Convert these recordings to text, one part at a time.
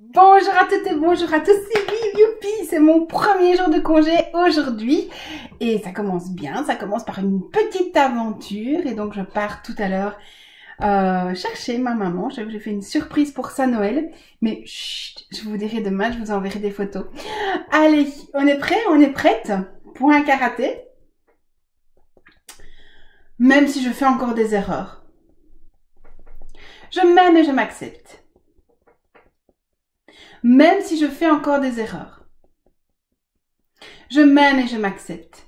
Bonjour à toutes et bonjour à tous, c'est Viv, youpi, c'est mon premier jour de congé aujourd'hui et ça commence bien, ça commence par une petite aventure et donc je pars tout à l'heure chercher ma maman. J'ai fait une surprise pour sa Noël, mais chut, je vous dirai demain, je vous enverrai des photos. Allez, on est prêt, on est prête pour un karaté, même si je fais encore des erreurs. Je m'aime et je m'accepte. Même si je fais encore des erreurs. Je m'aime et je m'accepte.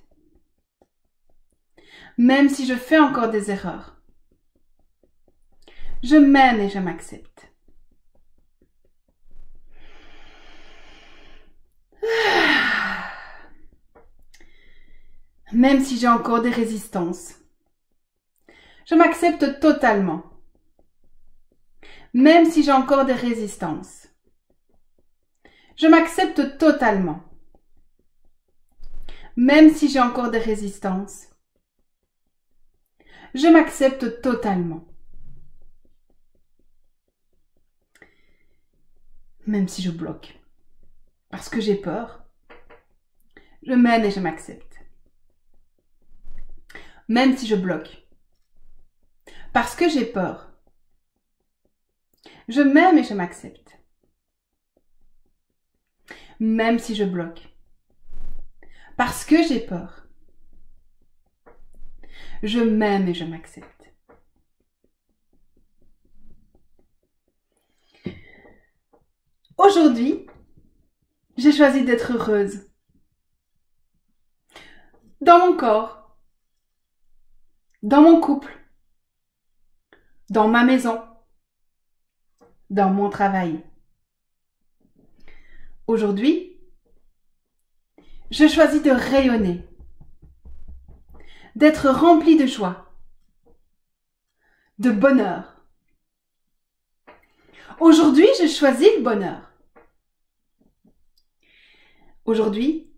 Même si je fais encore des erreurs. Je m'aime et je m'accepte. Même si j'ai encore des résistances. Je m'accepte totalement. Même si j'ai encore des résistances. Je m'accepte totalement. Même si j'ai encore des résistances. Je m'accepte totalement. Même si je bloque. Parce que j'ai peur. Je m'aime et je m'accepte. Même si je bloque. Parce que j'ai peur. Je m'aime et je m'accepte. Même si je bloque. Parce que j'ai peur. Je m'aime et je m'accepte. Aujourd'hui, j'ai choisi d'être heureuse. Dans mon corps. Dans mon couple. Dans ma maison. Dans mon travail. Aujourd'hui, je choisis de rayonner. D'être remplie de joie. De bonheur. Aujourd'hui, je choisis le bonheur. Aujourd'hui,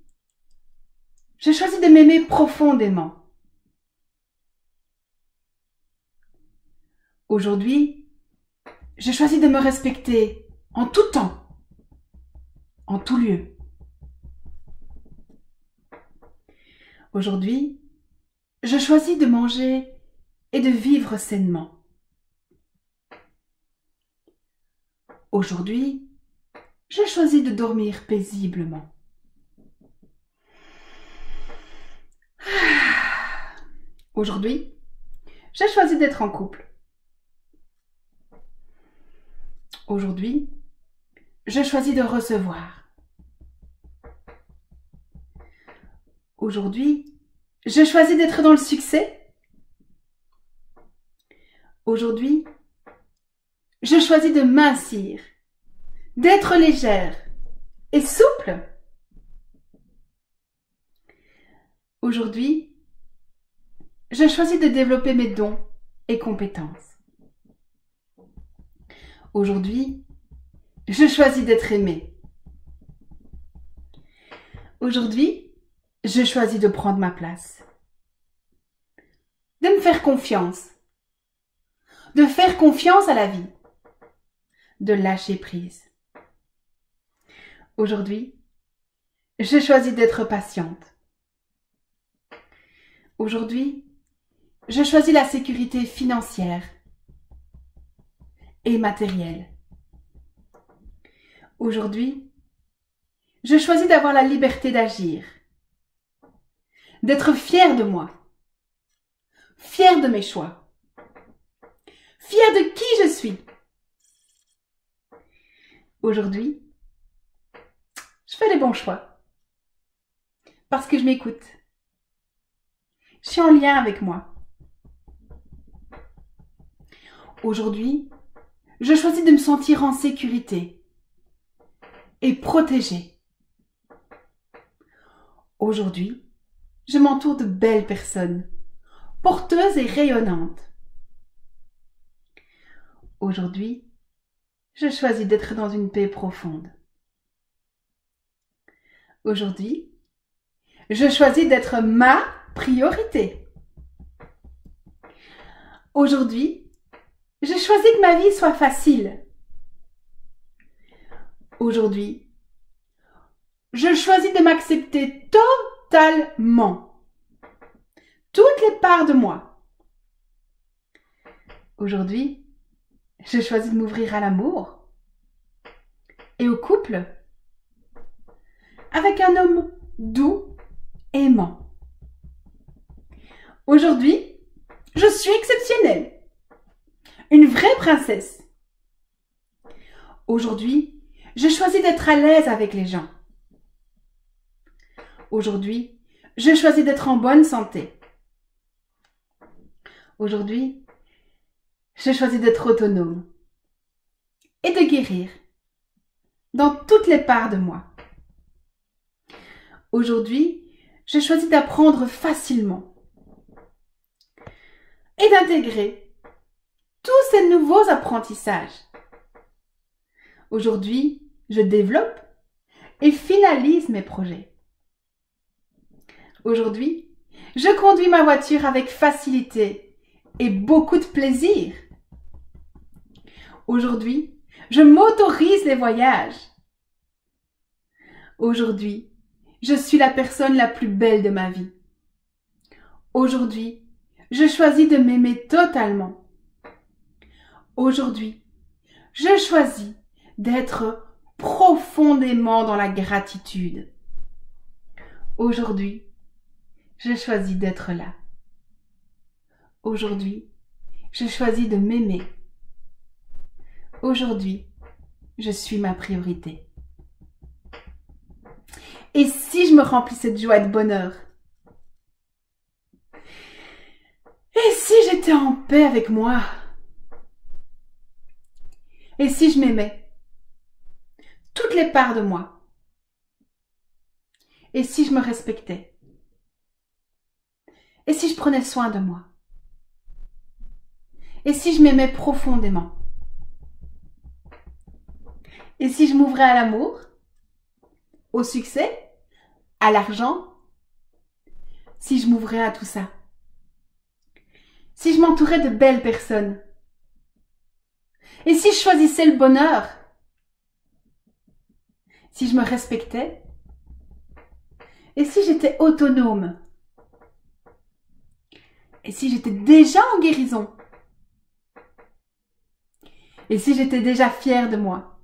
je choisis de m'aimer profondément. Aujourd'hui, je choisis de me respecter en tout temps, en tout lieu. Aujourd'hui, je choisis de manger et de vivre sainement. Aujourd'hui, je choisis de dormir paisiblement. Aujourd'hui, je choisis d'être en couple. Aujourd'hui, je choisis de recevoir. Aujourd'hui, je choisis d'être dans le succès. Aujourd'hui, je choisis de mincir, d'être légère et souple. Aujourd'hui, je choisis de développer mes dons et compétences. Aujourd'hui, je choisis d'être aimée. Aujourd'hui, je choisis de prendre ma place. De me faire confiance. De faire confiance à la vie. De lâcher prise. Aujourd'hui, je choisis d'être patiente. Aujourd'hui, je choisis la sécurité financière et matérielle. Aujourd'hui, je choisis d'avoir la liberté d'agir, d'être fière de moi, fière de mes choix, fière de qui je suis. Aujourd'hui, je fais les bons choix parce que je m'écoute. Je suis en lien avec moi. Aujourd'hui, je choisis de me sentir en sécurité et protégée. Aujourd'hui, je m'entoure de belles personnes, porteuses et rayonnantes. Aujourd'hui, je choisis d'être dans une paix profonde. Aujourd'hui, je choisis d'être ma priorité. Aujourd'hui, je choisis que ma vie soit facile. Aujourd'hui, je choisis de m'accepter totalement. Toutes les parts de moi. Aujourd'hui, je choisis de m'ouvrir à l'amour et au couple avec un homme doux et aimant. Aujourd'hui, je suis exceptionnelle, une vraie princesse. Aujourd'hui, je choisis d'être à l'aise avec les gens. Aujourd'hui, je choisis d'être en bonne santé. Aujourd'hui, je choisis d'être autonome et de guérir dans toutes les parts de moi. Aujourd'hui, je choisis d'apprendre facilement et d'intégrer tous ces nouveaux apprentissages. Aujourd'hui, je développe et finalise mes projets. Aujourd'hui, je conduis ma voiture avec facilité et beaucoup de plaisir. Aujourd'hui, je m'autorise les voyages. Aujourd'hui, je suis la personne la plus belle de ma vie. Aujourd'hui, je choisis de m'aimer totalement. Aujourd'hui, je choisis d'être profondément dans la gratitude. Aujourd'hui, je choisis d'être là. Aujourd'hui, je choisis de m'aimer. Aujourd'hui, je suis ma priorité. Et si je me remplissais de joie et de bonheur? Et si j'étais en paix avec moi? Et si je m'aimais? Toutes les parts de moi. Et si je me respectais? Et si je prenais soin de moi? Et si je m'aimais profondément? Et si je m'ouvrais à l'amour, au succès, à l'argent? Si je m'ouvrais à tout ça? Si je m'entourais de belles personnes? Et si je choisissais le bonheur? Si je me respectais? Et si j'étais autonome? Et si j'étais déjà en guérison? Et si j'étais déjà fière de moi?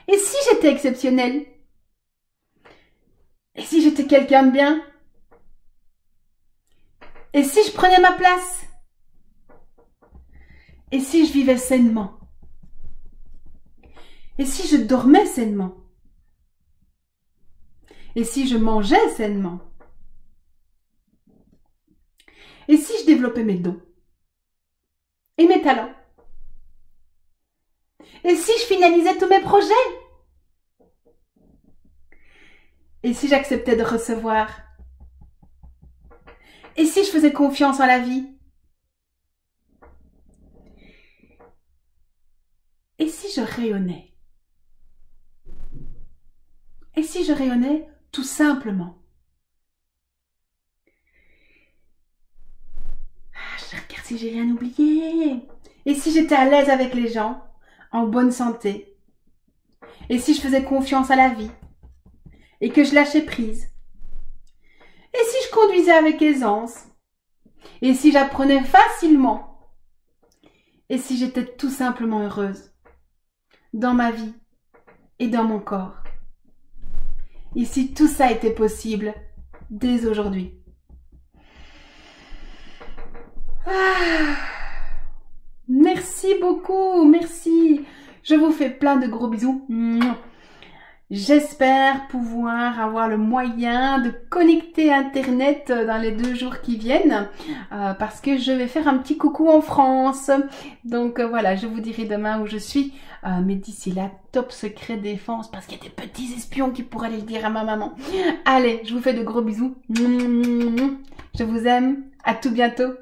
Et si j'étais exceptionnelle? Et si j'étais quelqu'un de bien? Et si je prenais ma place? Et si je vivais sainement? Et si je dormais sainement? Et si je mangeais sainement? Et si je développais mes dons et mes talents? Et si je finalisais tous mes projets? Et si j'acceptais de recevoir? Et si je faisais confiance en la vie? Et si je rayonnais? Et si je rayonnais tout simplement? Je regarde si j'ai rien oublié. Et si j'étais à l'aise avec les gens, en bonne santé? Et si je faisais confiance à la vie? Et que je lâchais prise? Et si je conduisais avec aisance? Et si j'apprenais facilement? Et si j'étais tout simplement heureuse? Dans ma vie et dans mon corps? Et si tout ça était possible dès aujourd'hui? Merci beaucoup, merci. Je vous fais plein de gros bisous. J'espère pouvoir avoir le moyen de connecter Internet dans les 2 jours qui viennent parce que je vais faire un petit coucou en France. Donc voilà, je vous dirai demain où je suis. Mais d'ici là, top secret défense parce qu'il y a des petits espions qui pourraient aller le dire à ma maman. Allez, je vous fais de gros bisous. Je vous aime. À tout bientôt.